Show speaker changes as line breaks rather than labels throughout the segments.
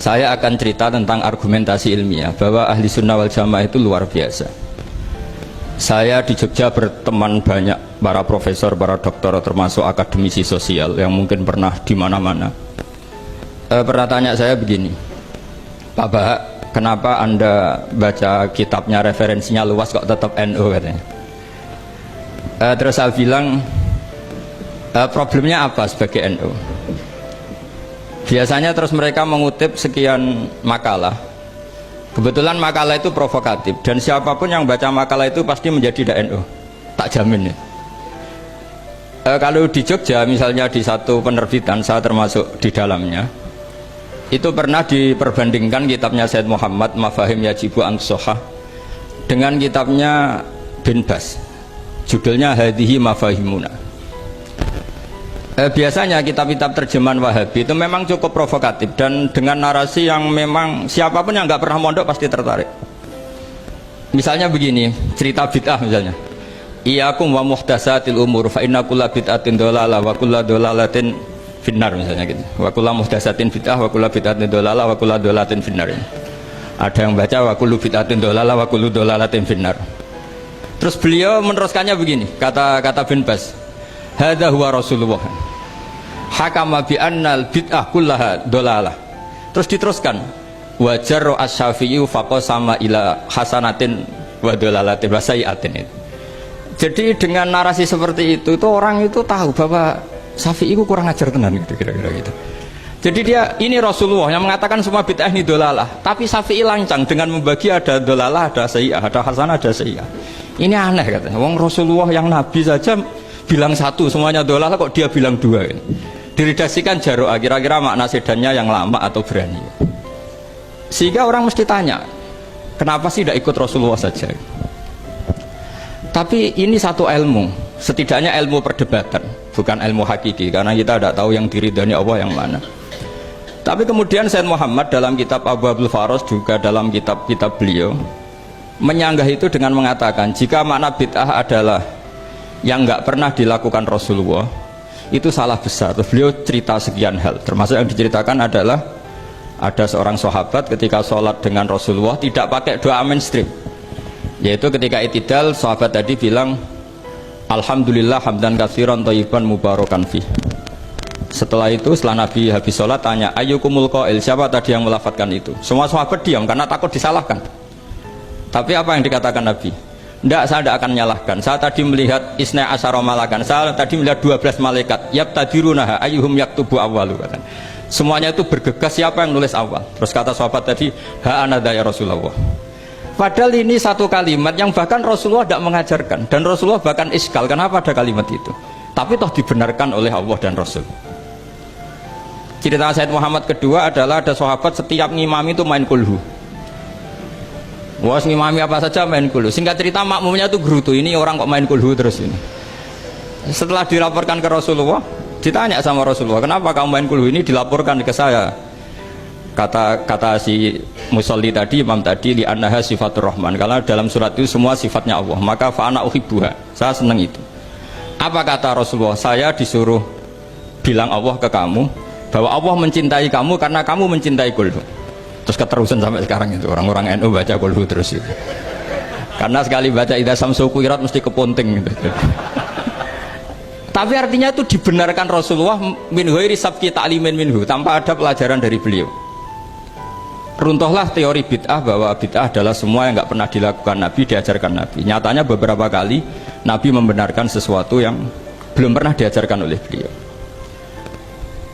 Saya akan cerita tentang argumentasi ilmiah bahwa ahli sunnah wal jamaah itu luar biasa. Saya di Jogja berteman banyak para profesor, para doktor, termasuk akademisi sosial yang mungkin pernah di mana-mana. Pernah tanya saya begini, Pak Bahak, kenapa Anda baca kitabnya referensinya luas kok tetap NU katanya. Terus saya bilang, problemnya apa sebagai NU? Biasanya terus mereka mengutip sekian makalah. Kebetulan makalah itu provokatif dan siapapun yang baca makalah itu pasti menjadi NU, tak jamin ya. Kalau di Jogja misalnya di satu penerbitan, saya termasuk di dalamnya, itu pernah diperbandingkan kitabnya Said Muhammad Mafahim Yajibu An-Sohah dengan kitabnya Bin Bas, judulnya Hadihi Mafahimuna. Biasanya kitab-kitab terjemahan Wahabi itu memang cukup provokatif dan dengan narasi yang memang siapapun yang nggak pernah mondok pasti tertarik. Misalnya begini, cerita bid'ah misalnya, Iyakum wa muhdatsatil umur fa inna kulla bid'atin dhalalah wa kulla dhalalatin finnar, misalnya gitu. Wa kulla muhdatsatin bid'ah wa kulla bid'atin dhalalah wa kulla dhalalatin finnar. Ada yang baca wa kullu bid'atin dhalalah wa kullu dhalalatin finnar. Terus beliau meneruskannya begini, kata Bin Bas, hadza huwa Rasulullah hakama bi annal bid'ah kullaha dhalalah. Terus diteruskan wajar asy-Syafi'i faqasama ila hasanatin wa dhalalatin wa sayi'atin. Jadi dengan narasi seperti itu orang itu tahu bahwa Syafi'i itu kurang ajar tenan gitu, kira-kira gitu. Jadi dia ini Rasulullah yang mengatakan semua bid'ah ini dhalalah, tapi Syafi'i lancang dengan membagi ada dhalalah, ada sayi'ah, ada hasanah, ada sayi'ah. Ini aneh katanya. Wong Rasulullah yang nabi saja bilang satu semuanya dhalalah, kok dia bilang dua kan? Diredaksikan Jaro'ah, kira-kira makna sedannya yang lama atau berani. Sehingga orang mesti tanya, kenapa sih tidak ikut Rasulullah saja? Tapi ini satu ilmu, setidaknya ilmu perdebatan, bukan ilmu hakiki, karena kita tidak tahu yang diridhani Allah yang mana. Tapi kemudian Said Muhammad dalam kitab Abu Abdul Faros, juga dalam kitab-kitab beliau menyanggah itu dengan mengatakan, jika makna bid'ah adalah yang nggak pernah dilakukan Rasulullah, itu salah besar. Terus beliau cerita sekian hal, termasuk yang diceritakan adalah ada seorang sahabat ketika sholat dengan Rasulullah tidak pakai doa mainstream, yaitu ketika itidal sahabat tadi bilang alhamdulillah hamdan katsiran thayyiban mubarakan fih. Setelah itu setelah Nabi habis sholat tanya ayyukumul qail, siapa tadi yang melafadzkan itu? Semua sahabat diam karena takut disalahkan. Tapi apa yang dikatakan Nabi? Tidak, saya tidak akan menyalahkan. Saya tadi melihat isna asyara malakan. Saya tadi melihat 12 malaikat. Yabtadirunaha ayyuhum yaktubu awwalu. Semuanya itu bergegas siapa yang nulis awal. Terus kata sahabat tadi, ha anadha ya Rasulullah. Padahal ini satu kalimat yang bahkan Rasulullah tidak mengajarkan. Dan Rasulullah bahkan iskal, kenapa ada kalimat itu? Tapi toh dibenarkan oleh Allah dan Rasul. Cerita Said Muhammad kedua adalah ada sahabat setiap ngimami itu main kulhu. Wah, ngimami apa saja main kulhu. Singkat cerita makmumnya itu gerutu, ini orang kok main kulhu terus ini. Setelah dilaporkan ke Rasulullah, ditanya sama Rasulullah, kenapa kamu main kulhu? Ini dilaporkan ke saya. Kata si musolli tadi, imam tadi, li annaha sifatur rahman, karena dalam surat itu semua sifatnya Allah, maka fa'ana uhibbuha, saya senang itu. Apa kata Rasulullah? Saya disuruh bilang Allah ke kamu bahwa Allah mencintai kamu karena kamu mencintai kulhu. Terus keterusan sampai sekarang itu orang-orang NU baca kulhu terus itu. Karena sekali baca idza samsu kuwirat mesti keponting gitu. Tapi artinya itu dibenarkan Rasulullah min ghairi sabqi ta'limin minhu, tanpa ada pelajaran dari beliau. Runtuhlah teori bid'ah bahwa bid'ah adalah semua yang nggak pernah dilakukan Nabi, diajarkan Nabi. Nyatanya beberapa kali Nabi membenarkan sesuatu yang belum pernah diajarkan oleh beliau.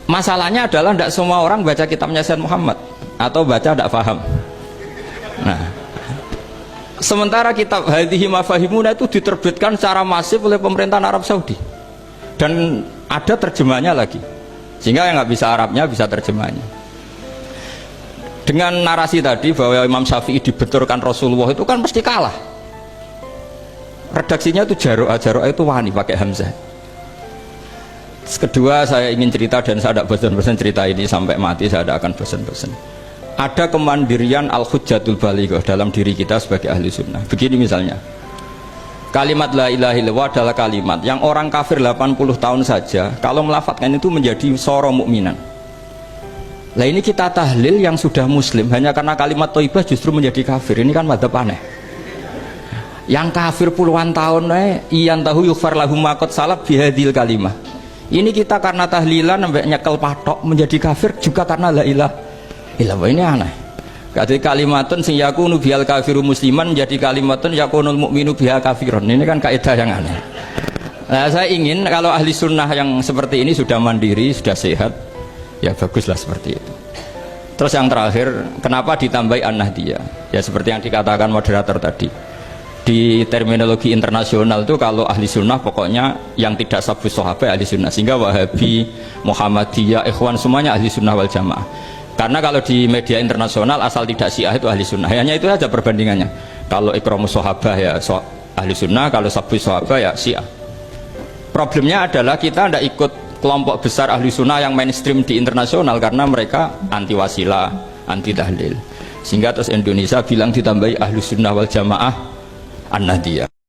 Masalahnya adalah tidak semua orang baca kitabnya Said Muhammad atau baca tidak paham. Nah, sementara kitab Hadihi Mafahimuna itu diterbitkan secara masif oleh pemerintahan Arab Saudi dan ada terjemahnya lagi, sehingga yang nggak bisa Arabnya bisa terjemahnya. Dengan narasi tadi bahwa Imam Syafi'i dibenturkan Rasulullah itu kan pasti kalah. Redaksinya itu Jaro'ah itu wani pakai hamzah. Kedua, saya ingin cerita dan saya tidak bosan-bosan cerita ini sampai mati, saya tidak akan bosan-bosan. Ada kemandirian al-hujjatul balighah dalam diri kita sebagai ahli sunnah. Begini misalnya, kalimat la ilaha illallah adalah kalimat yang orang kafir 80 tahun saja kalau melafadzkan itu menjadi soro mukminan. Lah ini kita tahlil yang sudah muslim hanya karena kalimat thayyibah justru menjadi kafir. Ini kan madzhab aneh. Yang kafir puluhan tahun iyan tahu yufar lahum maqad salaf bihadil kalimah. Ini kita karena tahlilan sampai nyekel patok menjadi kafir juga karena la ilaha illallah. Ini aneh. Kata kalimatun sing yakunu bihal kafiru musliman jadi kalimatun yakunul mukminu biha kafirun. Ini kan kaidah yang aneh. Nah, saya ingin kalau ahli sunnah yang seperti ini sudah mandiri, sudah sehat, ya baguslah seperti itu. Terus yang terakhir, kenapa ditambahi an-nahdiyah? Ya seperti yang dikatakan moderator tadi. Di terminologi internasional itu kalau ahli sunnah pokoknya yang tidak sabus sahabat ahli sunnah, sehingga Wahabi, Muhammadiyah, Ikhwan semuanya ahli sunnah wal jamaah. Karena kalau di media internasional asal tidak syiah itu ahli sunnah, hanya itu saja perbandingannya. Kalau ikramus sahabat ya ahli sunnah, kalau sabus sahabat ya syiah. Problemnya adalah kita tidak ikut kelompok besar ahli sunnah yang mainstream di internasional karena mereka anti wasilah, anti tahlil, sehingga terus Indonesia bilang ditambahi ahli sunnah wal jamaah an-nahdiyah.